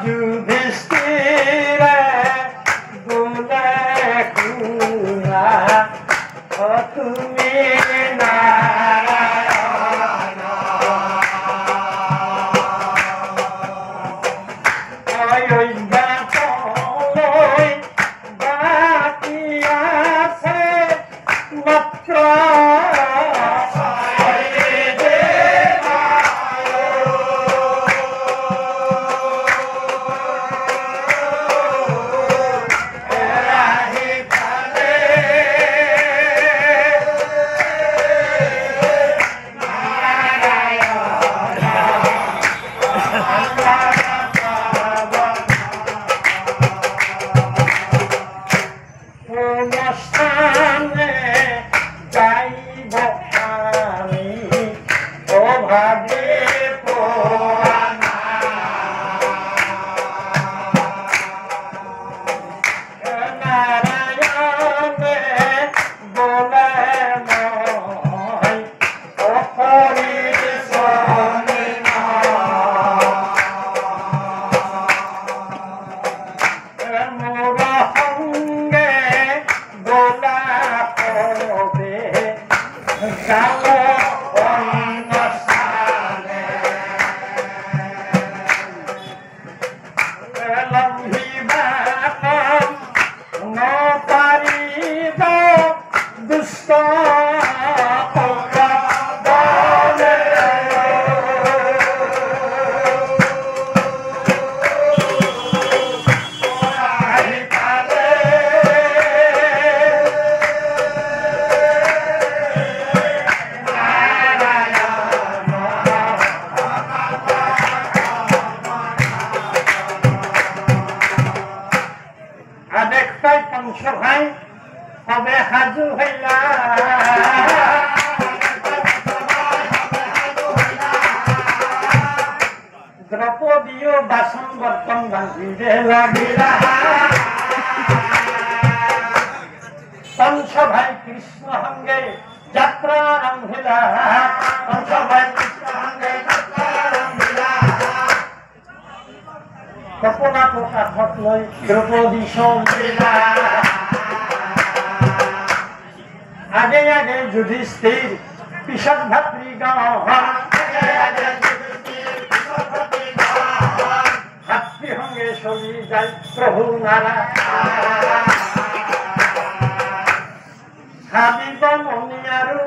যুধিষ্ঠিরে বলে কুয়া ও তুমি নারায়ণ অযোধ্যা লই বাকি আছে মাত্র সভায় হবে হাজু হইলা দ্রৌপদীয় বাসন বর্তন ভাঙিতে লাগিলা পঞ্চভাই কৃষ্ণ সঙ্গে যাত্রা আরম্ভিলা পঞ্চভাই কৃষ্ণ সঙ্গে যাত্রা আরম্ভিলা কপনাটো কাঠত লৈ দ্রৌপদী চলিলা আগে আগে যুধিষ্ঠির পিছত ভাতৃগণ ভাতৃ সঙ্গে চলি যায় প্রভু নারায়ণ ভাবিব মনি আৰু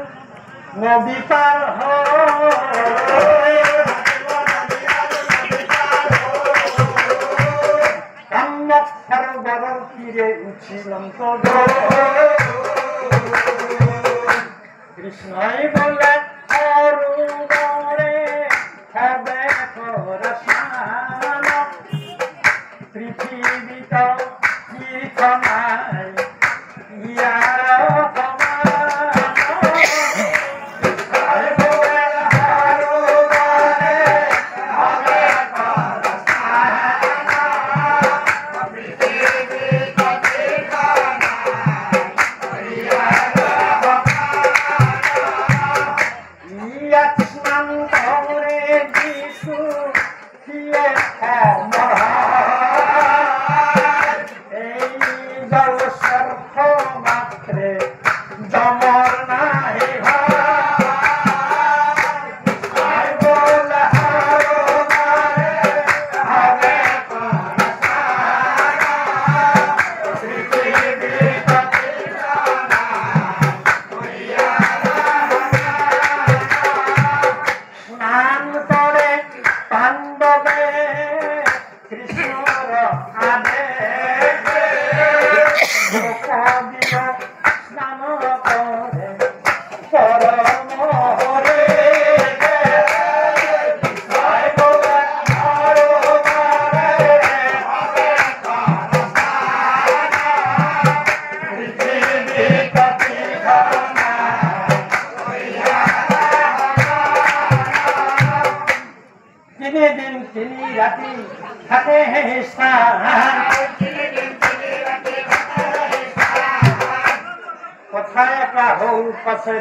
নদী পাৰ কামত সৰোবৰৰ তীৰে উঠিলন্ত কৃষ্ণই বলে অৰুণৰে হবে পৰস্নান পৃথিৱীত তীৰ্থ নাই ইয়াৰ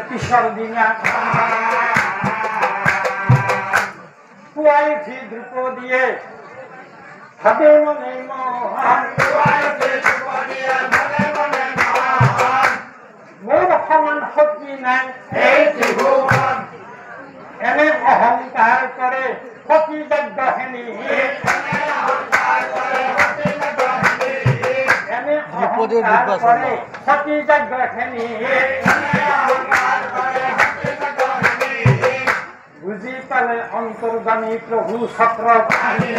পিছৰ দিনা পুৱাই উঠি দ্ৰৌপদীয়ে ভাবে মনে মন মোৰ সমান শক্তি নাই এই ত্ৰিভুৱন এনে অহংকাৰ কৰে সতী যজ্ঞখিনি এনে অহংকাৰ কৰে সতী যজ্ঞখিনি বুজি পালে অন্তৰ্জামী প্ৰভু ছত্ৰপাণি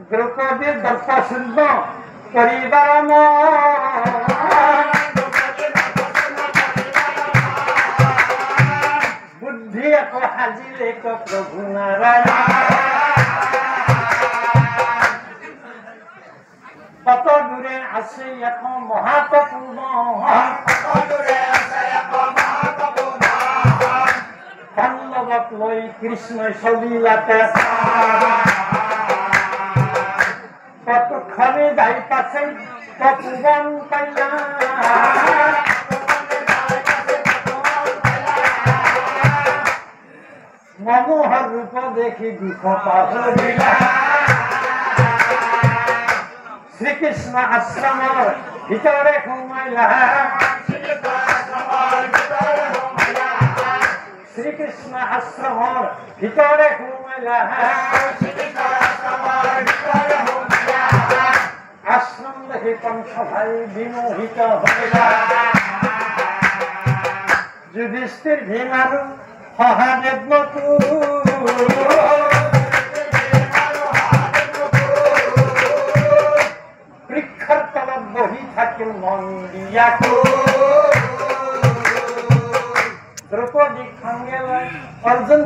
দ্ৰৌপদীৰ দৰ্পশূন্য কৰিবাৰ বুদ্ধি আকৌ সাজিলে প্ৰভু নাৰায়ণ কত দূৰে আছে এখন মহাতপূৰ্ণ লগত লৈ কৃষ্ণই চলিলাতে কতক্ষণে যাই পাছে তপোবন পাইলা মনোহৰ ৰূপ দেখি দুখ পাহৰিলা শ্ৰীকৃষ্ণ আশ্ৰমৰ ভিতৰে সোমাইলা শ্ৰীকৃষ্ণ আশ্ৰমৰ ভিতৰে সোমাইলা আশ্ৰম দেখি পঞ্চভাই বিমোহিত হইলা যুধিষ্ঠিৰ ভীম আৰু সহাদেৱ বৃক্ষৰ তলত বহি থাকিল মন দিয়াকো দ্ৰৌপদীক সঙ্গে লৈ অৰ্জুন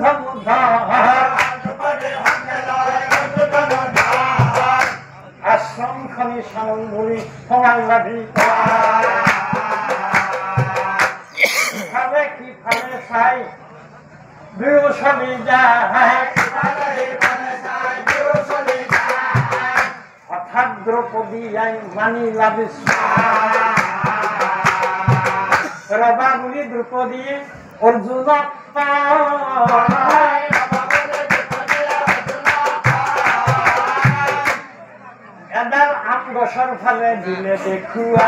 আশ্ৰম খনি চাওঁ বুলি সোমাইলা ইফালে সিফালে চাই দুয়ো চলি যায় হঠাৎ দ্ৰৌপদী আই মানিলা বিশ্বাস ৰবা বুলি দ্ৰৌপদী অৰ্জুনক এডাল আম গছৰ ফালে দিলে দেখুৱা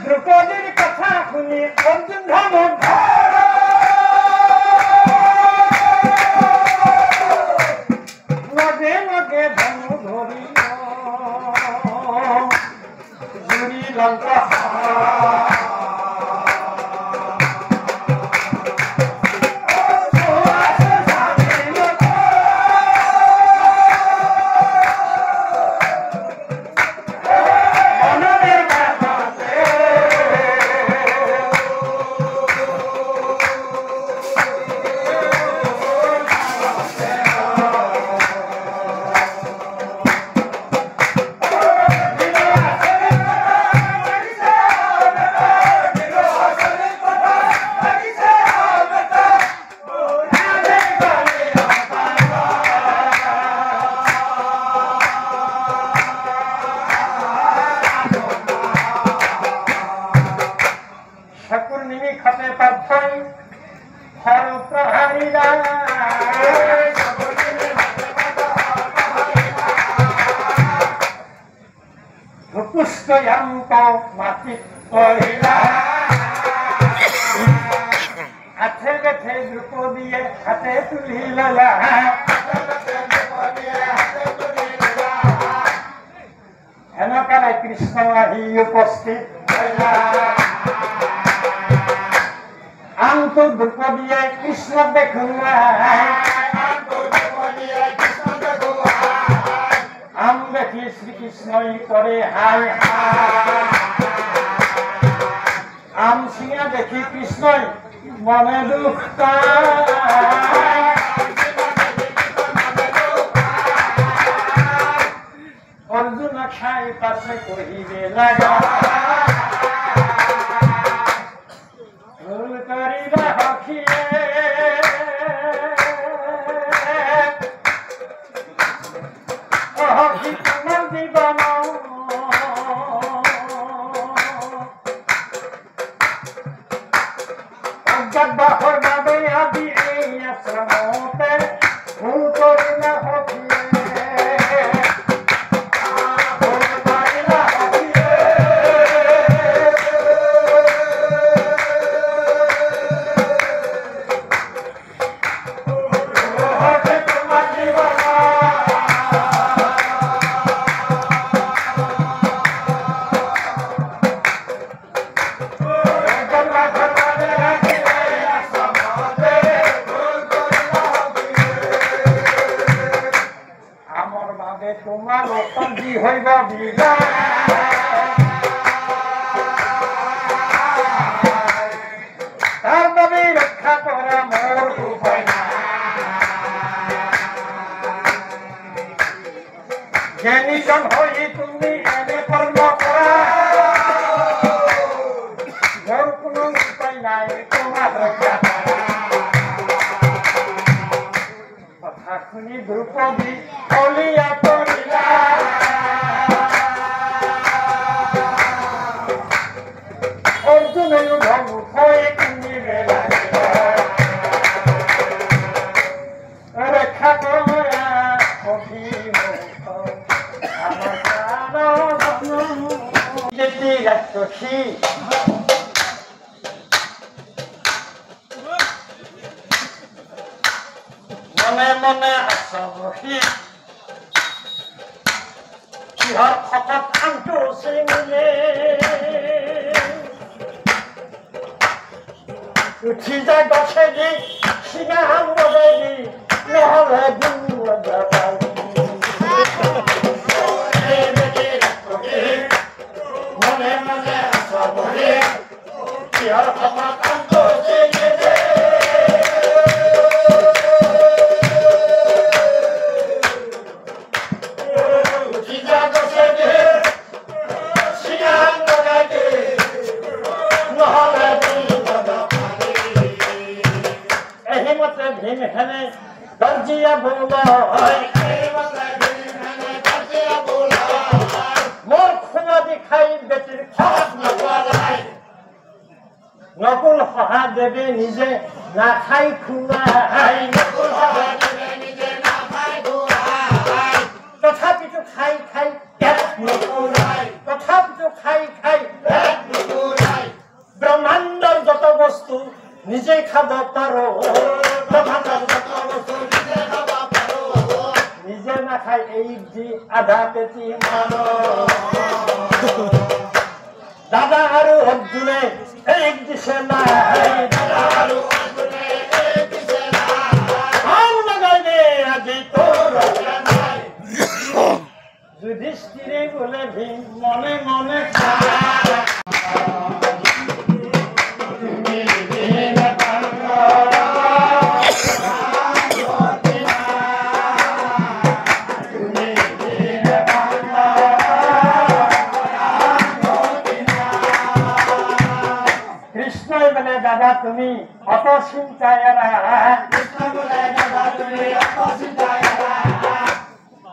দ্রৌপদীর কথা শুনি অর্জুন লগে লগে ধনু ধরি জুড়ি লঙ্কা হতে পারছই হর প্রহারীরা ধুপুষ্কয়ান্ত মাতি কহিলা হাতে বেঠে দ্রৌপদীয়ে হাতে তুলি ললা হেনকালে কৃষ্ণ আহি উপস্থিত আন্তু দ্রৌপদীয়ে কৃষ্ণ দেখুন আম দেখি শ্রীকৃষ্ণই করে হাই আম সিংহা দেখি কৃষ্ণই মনে দুঃখ অর্জুন খাই পাশে কহিবে লাগা ভুল করিবা হখিয়ে হকি তোমার জীবন বাহর বাবে আদি এই আশ্রমতে ভুল করি না হকিয়ে তোমার অপরাধী হইব বিজয় তার বাবে রক্ষা করা মোর উপায় না জ্ঞানীজন হই তুমি এনে কর্ম করা মোর কোনো উপায় নাই তোমার রক্ষা করা কথা শুনি দ্রৌপদী বলিয়া অর্জুনের ধর্ম হয়ে কিনিবে রক্ষা করা যেটি রাক্ষসী মনে মনে আশি কিহর খপত আনটো চিনিলে উঠি যায় গছে দি সিঙা লগাই দি নহলে মনে মনে আশি কিহর খপত আনটো চিনিলে ভীম হেনে দর্জিয়া বল মোর খুনা দেখাই বেটির খারাপ নকুল সহা দেবে নিজে না খাই খুৱাই তথাপিতো খাই খাই তথাপিতো খাই খাই ব্ৰহ্মাণ্ডৰ যত বস্তু নিজে খাব পাৰো নিজে নাখাই এই যি আধা পেটি দাদা আৰু অৰ্জুনে এক দিছে নাই আজি তোৰ যুধিষ্ঠিৰে বোলে ভীম মনে মনে দাদা তুমি অত চিন্তায়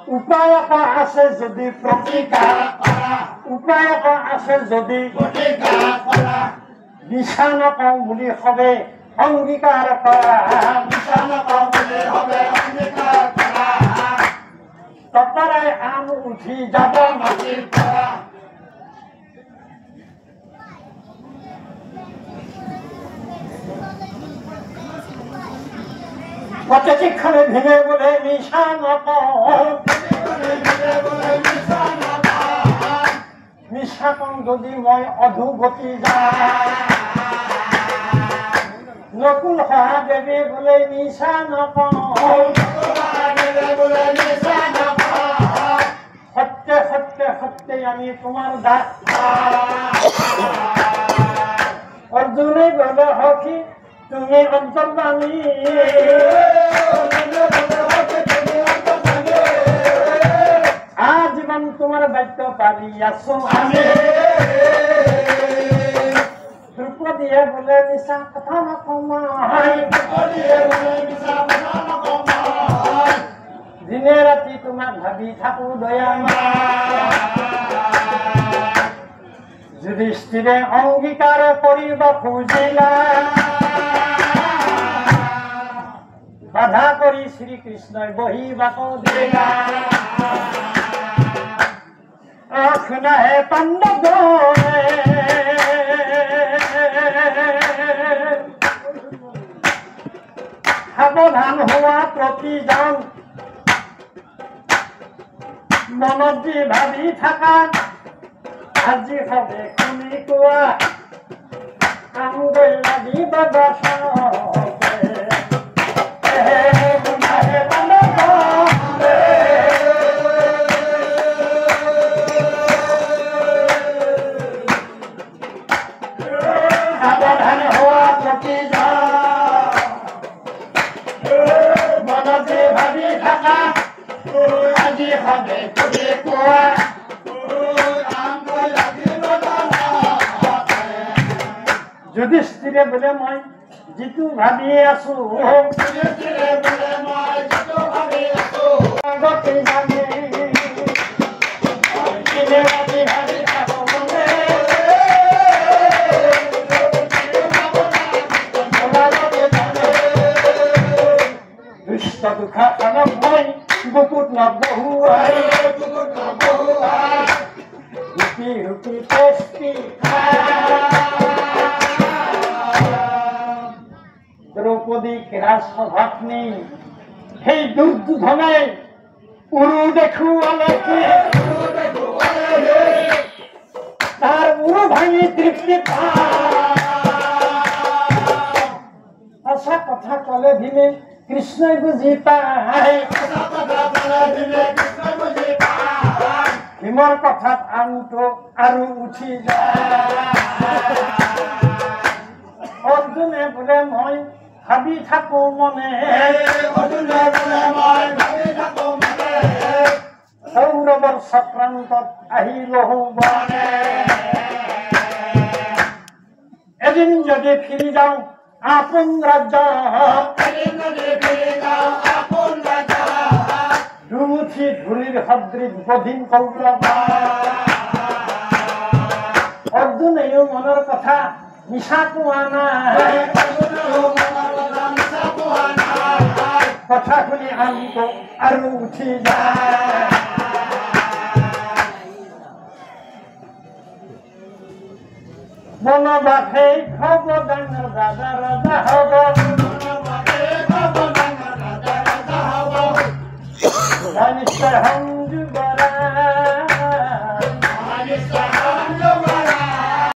উপায় আছে যদি প্ৰতিকাৰ উপায় আছে যদি মিছা নকওঁ বুলি হবে অংগীকাৰ কৰা মিছা নকওঁ বুলি হবে অংগীকাৰ কৰা তপৰাই আম উঠি যাব মাটিৰ পৰা প্রত্যেকক্ষণে ভেঙে বলে মিশা মিশা কম যদি মই অধোগতি যায় নকুল সহাদেৱে বোলে মিশা সত্যে সত্যে সত্যে আমি তোমার দাস অর্জুনে বলে হকি তুমি অন্তর্বাণী আজীবন তোমার দায়িত্ব পালি আছো আমি দ্রৌপদীয়ে বলে মিছা কথা নকমাই দিনে রাতি তোমাক ভাবি থাকো দয়া যুধিষ্ঠিৰে অংগীকাৰ কৰিব খুজিলা বাধা কৰি শ্ৰীকৃষ্ণই বহিবাক দিলা শুনাহে পাণ্ডৱৰে সাৱধান হোৱা প্ৰতিজন মনত দি ভাবি থাকা আজি হবে কোনে কোৱা আঙুল লাগিব সাৱধান হোৱা প্ৰতিজন মনত দি ভাবি থাকা আজি হবে কোনে কোৱা যুধিষ্ঠিৰে বোলে মই যিটো ভাবি আছো আগতে জানে দুষ্ট দুখা খানক মই বুকুত নবহুৱাই ৰুপি ৰুপি টেষ্টি দ্ৰৌপদীক ৰাজসভাত নেই সেই দুৰ্যোধনে উৰু দেখুয়ালে তাৰ উৰু ভাঙি তৃপ্তি সঁচা কথা কলে ভীমে কৃষ্ণই বুঝি পায় ভীমৰ কথাত আনটো আৰু উঠি যায় অৰ্জুনে বোলে মই ভাবি থাকো মনে সৌৰৱৰ চক্ৰান্তত আহিলহু বনে এদিন যদি ফিৰি যাওঁ আপোন ৰাজ্য দুমুঠি ধূলিৰ সদৃশ বধিন কৌৰৱ অৰ্জুনেও মনৰ কথা মিছা কোৱা নাই কথা শুনি আনটো আৰু উঠি যায় মনবাসে হব ডাঙৰ ৰাজা ৰাজা হব নিশ্চয়